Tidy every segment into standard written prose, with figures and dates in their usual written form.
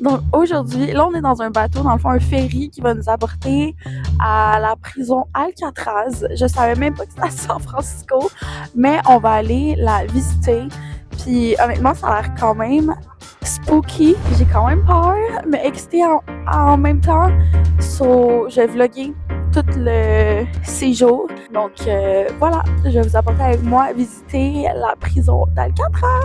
Donc aujourd'hui, là on est dans un bateau, dans le fond un ferry qui va nous apporter à la prison Alcatraz. Je savais même pas que c'était à San Francisco, mais on va aller la visiter. Puis honnêtement, ça a l'air quand même spooky. J'ai quand même peur, mais excitée en même temps. So, je vais vlogger tout le séjour. Donc voilà, je vais vous apporter avec moi visiter la prison d'Alcatraz.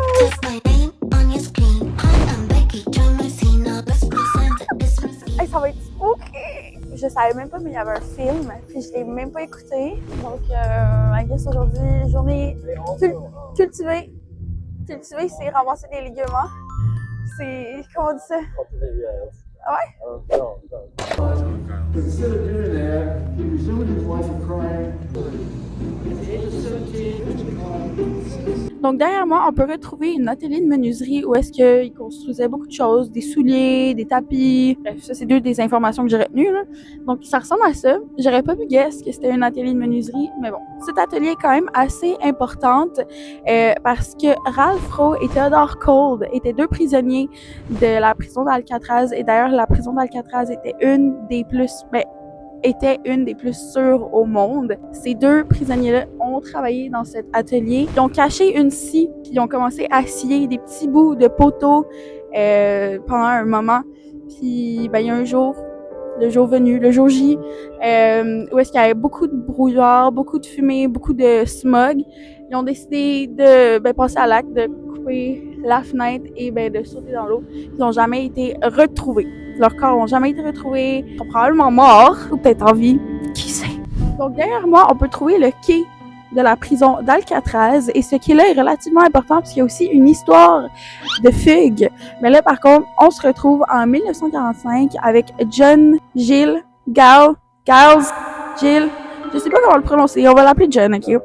Hey, ça va être spooky! Je savais même pas, mais il y avait un film, puis je l'ai même pas écouté. Donc, I guess aujourd'hui, journée cultivée. Cultiver, c'est ramasser des légumes. C'est, comment on dit ça? Ah ouais? Instead of doing that, he resumed his life of crime. At the age of 17, donc derrière moi, on peut retrouver une atelier de menuiserie où est-ce qu'ils construisaient beaucoup de choses, des souliers, des tapis. Bref, ça c'est deux des informations que j'ai retenues, là. Donc ça ressemble à ça. J'aurais pas pu guess que c'était un atelier de menuiserie, mais bon. Cet atelier est quand même assez importante parce que Ralph Rowe et Theodore Cold étaient deux prisonniers de la prison d'Alcatraz. Et d'ailleurs, la prison d'Alcatraz était une des plus sûres au monde. Ces deux prisonniers-là ont travaillé dans cet atelier. Ils ont caché une scie, puis ils ont commencé à scier des petits bouts de poteaux pendant un moment. Puis, il y a un jour, le jour venu, le jour J, où est-ce qu'il y avait beaucoup de brouillard, beaucoup de fumée, beaucoup de smog. Ils ont décidé de passer à l'acte, de couper la fenêtre et de sauter dans l'eau. Ils n'ont jamais été retrouvés. Leurs corps n'ont jamais été retrouvés. Ils sont probablement morts, ou peut-être en vie. Qui sait? Donc derrière moi, on peut trouver le quai de la prison d'Alcatraz. Et ce quai-là est relativement important parce qu'il y a aussi une histoire de fugue. Mais là, par contre, on se retrouve en 1945 avec John Giles. Je sais pas comment le prononcer. On va l'appeler John, ok?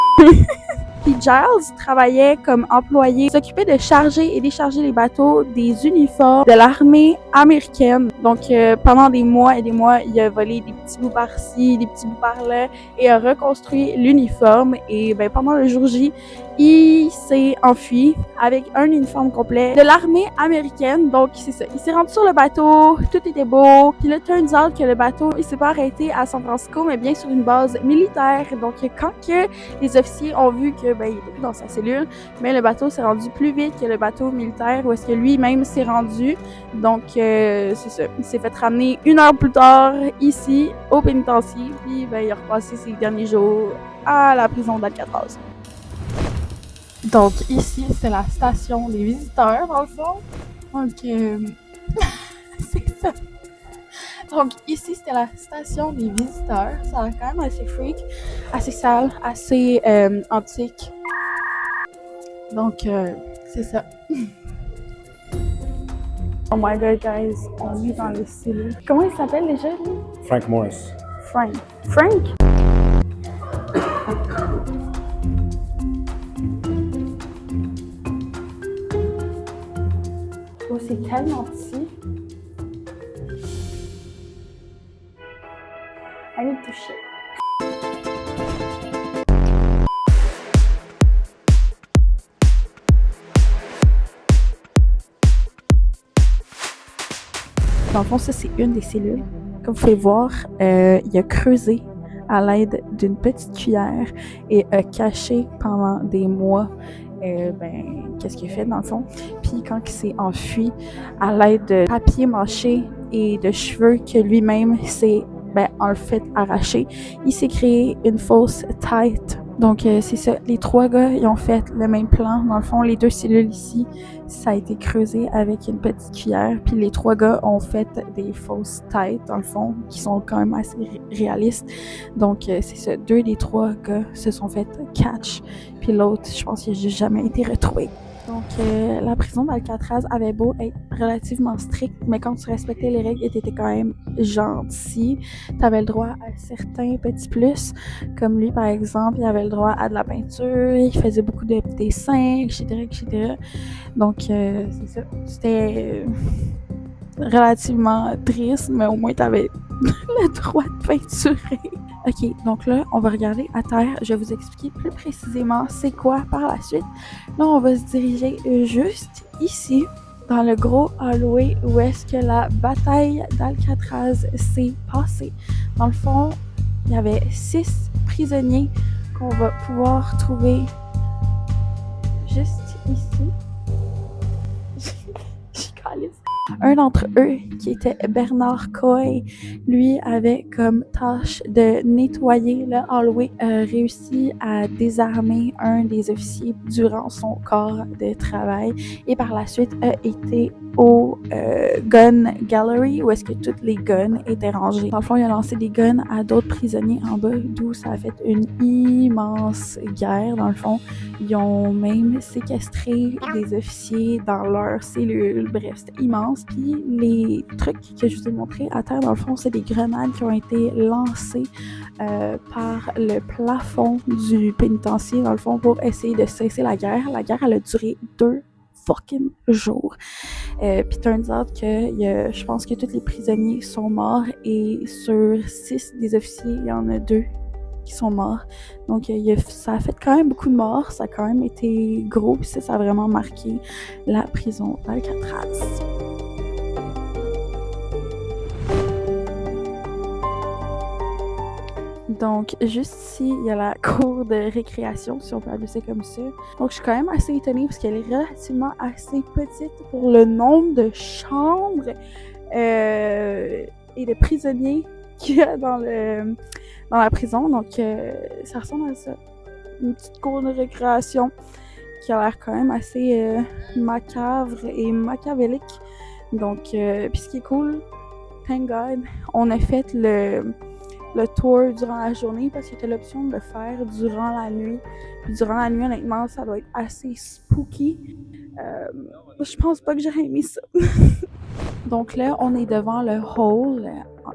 Puis Giles travaillait comme employé, s'occupait de charger et décharger les bateaux des uniformes de l'armée américaine. Donc pendant des mois et des mois, il a volé des petits bouts par-ci, des petits bouts par-là et a reconstruit l'uniforme. Et pendant le jour J, il s'est enfui avec un uniforme complet de l'armée américaine. Donc c'est ça, il s'est rendu sur le bateau, tout était beau. Puis là, turns out que le bateau, il s'est pas arrêté à San Francisco, mais bien sur une base militaire. Donc quand que les officiers ont vu que il était plus dans sa cellule, mais le bateau s'est rendu plus vite que le bateau militaire où est-ce que lui-même s'est rendu. Donc c'est ça, il s'est fait ramener 1 heure plus tard ici au pénitencier, puis il a repassé ses derniers jours à la prison d'Alcatraz. Donc ici c'est la station des visiteurs dans le fond. Donc c'est ça. Donc ici c'était la station des visiteurs. Ça a quand même assez freak, assez sale, assez antique. Donc c'est ça. Oh my god guys, on est dans les cellules. Comment il s'appelle déjà lui? Frank Morris. Frank. Oh, c'est tellement petit. I need to shit. Dans le fond, ça, c'est une des cellules. Comme vous pouvez voir, il a creusé à l'aide d'une petite cuillère et a caché pendant des mois qu'est-ce qu'il a fait dans le fond. Puis quand il s'est enfui à l'aide de papier mâché et de cheveux que lui-même s'est en fait arraché, il s'est créé une fausse tête. Donc c'est ça, les trois gars, ils ont fait le même plan. Dans le fond, les deux cellules ici, ça a été creusé avec une petite cuillère. Puis les trois gars ont fait des fausses têtes, dans le fond, qui sont quand même assez réalistes. Donc c'est ça, 2 des 3 gars se sont fait catch. Puis l'autre, je pense qu'il n'a juste jamais été retrouvé. Donc, la prison d'Alcatraz avait beau être relativement stricte, mais quand tu respectais les règles et t'étais quand même gentil, t'avais le droit à certains petits plus, comme lui par exemple, il avait le droit à de la peinture, il faisait beaucoup de dessins, etc. Donc, c'est ça, c'était relativement triste, mais au moins t'avais le droit de peinturer. Ok, donc là, on va regarder à terre. Je vais vous expliquer plus précisément c'est quoi par la suite. Là, on va se diriger juste ici. dans le gros hallway où est-ce que la bataille d'Alcatraz s'est passée. Dans le fond, il y avait 6 prisonniers qu'on va pouvoir trouver juste ici. Je calisse. Un d'entre eux, qui était Bernard Coy, lui avait comme tâche de nettoyer le hallway, réussi à désarmer un des officiers durant son corps de travail et par la suite a été au gun gallery où est-ce que toutes les guns étaient rangées. Dans le fond, il a lancé des guns à d'autres prisonniers en bas, d'où ça a fait une immense guerre. Dans le fond, ils ont même séquestré des officiers dans leur cellule. Bref, c'était immense. Puis les trucs que je vous ai montrés à terre, dans le fond, c'est des grenades qui ont été lancées par le plafond du pénitencier, dans le fond, pour essayer de cesser la guerre. La guerre, elle a duré 2 fucking jours. Puis turns out que je pense que tous les prisonniers sont morts et sur 6 des officiers, il y en a 2 qui sont morts. Donc ça a fait quand même beaucoup de morts, ça a quand même été gros, puis ça a vraiment marqué la prison d'Alcatraz. Donc, juste ici, il y a la cour de récréation, si on peut appeler ça comme ça. Donc, je suis quand même assez étonnée parce qu'elle est relativement assez petite pour le nombre de chambres et de prisonniers qu'il y a dans la prison. Donc, ça ressemble à ça. Une petite cour de récréation qui a l'air quand même assez macabre et machiavélique. Donc, puis ce qui est cool, thank God, on a fait le tour durant la journée parce qu'il y a l'option de le faire durant la nuit. Puis durant la nuit, honnêtement, ça doit être assez spooky. Je pense pas que j'aurais aimé ça. Donc là, on est devant le hall,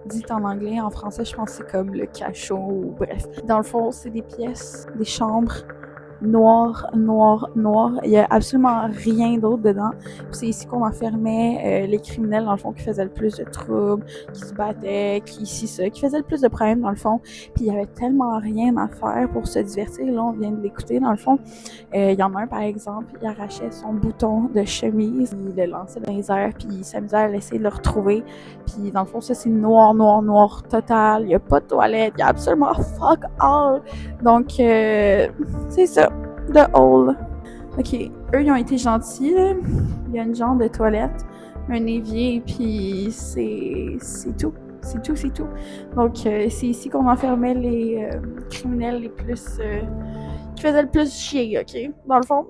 dit en anglais, en français, je pense que c'est comme le cachot, ou bref. Dans le fond, c'est des pièces, des chambres noires. Il y a absolument rien d'autre dedans. Puis c'est ici qu'on enfermait les criminels, dans le fond, qui faisaient le plus de troubles, qui se battaient, qui faisaient le plus de problèmes, dans le fond. Puis il y avait tellement rien à faire pour se divertir. Là, on vient de l'écouter, dans le fond. Il y en a un, par exemple, il arrachait son bouton de chemise, il le lançait dans les airs, puis il s'amusait à essayer de le retrouver. Puis dans le fond, ça, c'est noir total. Il n'y a pas de toilette, il y a absolument fuck all. Donc, c'est ça. The Hole. Ok, eux, ils ont été gentils, là. Il y a une genre de toilette, un évier, puis c'est tout. C'est tout. Donc, c'est ici qu'on enfermait les criminels les plus... qui faisaient le plus chier, ok? Dans le fond.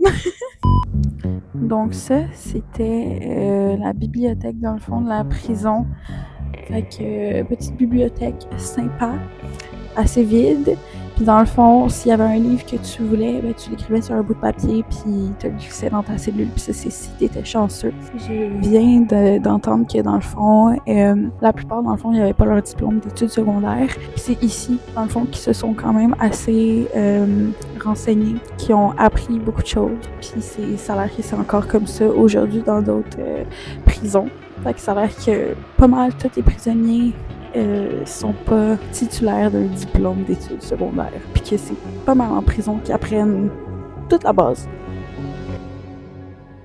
Donc ça, c'était la bibliothèque, dans le fond, de la prison. Fait que, petite bibliothèque sympa, assez vide. Puis dans le fond, s'il y avait un livre que tu voulais, ben, tu l'écrivais sur un bout de papier, puis tu le glissais dans ta cellule, puis ça, c'est si t'étais chanceux. Je viens d'entendre que dans le fond, la plupart, dans le fond, ils n'avaient pas leur diplôme d'études secondaires. Puis c'est ici, dans le fond, qu'ils se sont quand même assez renseignés, qui ont appris beaucoup de choses. Puis ça a l'air que c'est encore comme ça aujourd'hui dans d'autres prisons. Fait que ça a l'air que pas mal tous les prisonniers sont pas titulaires d'un diplôme d'études secondaires, puis que c'est pas mal en prison qu'ils apprennent toute la base.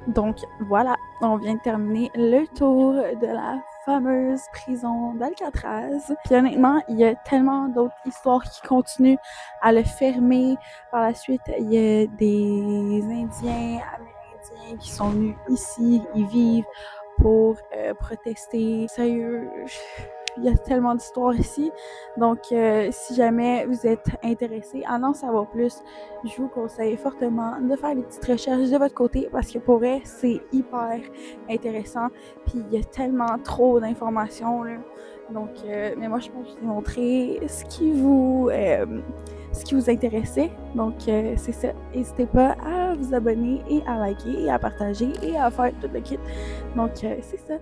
Donc voilà, on vient de terminer le tour de la fameuse prison d'Alcatraz. Puis honnêtement, il y a tellement d'autres histoires qui continuent à le fermer. Par la suite, il y a des Indiens, Amérindiens qui sont venus ici, ils vivent pour protester. Sérieux, il y a tellement d'histoires ici. Donc, si jamais vous êtes intéressé à en savoir plus, je vous conseille fortement de faire des petites recherches de votre côté parce que pour vrai, c'est hyper intéressant. Puis, il y a tellement trop d'informations, là. Donc, mais moi, je pense que je vous ai montré ce qui vous intéressait. Donc, c'est ça. N'hésitez pas à vous abonner et à liker et à partager et à faire tout le kit. Donc, c'est ça.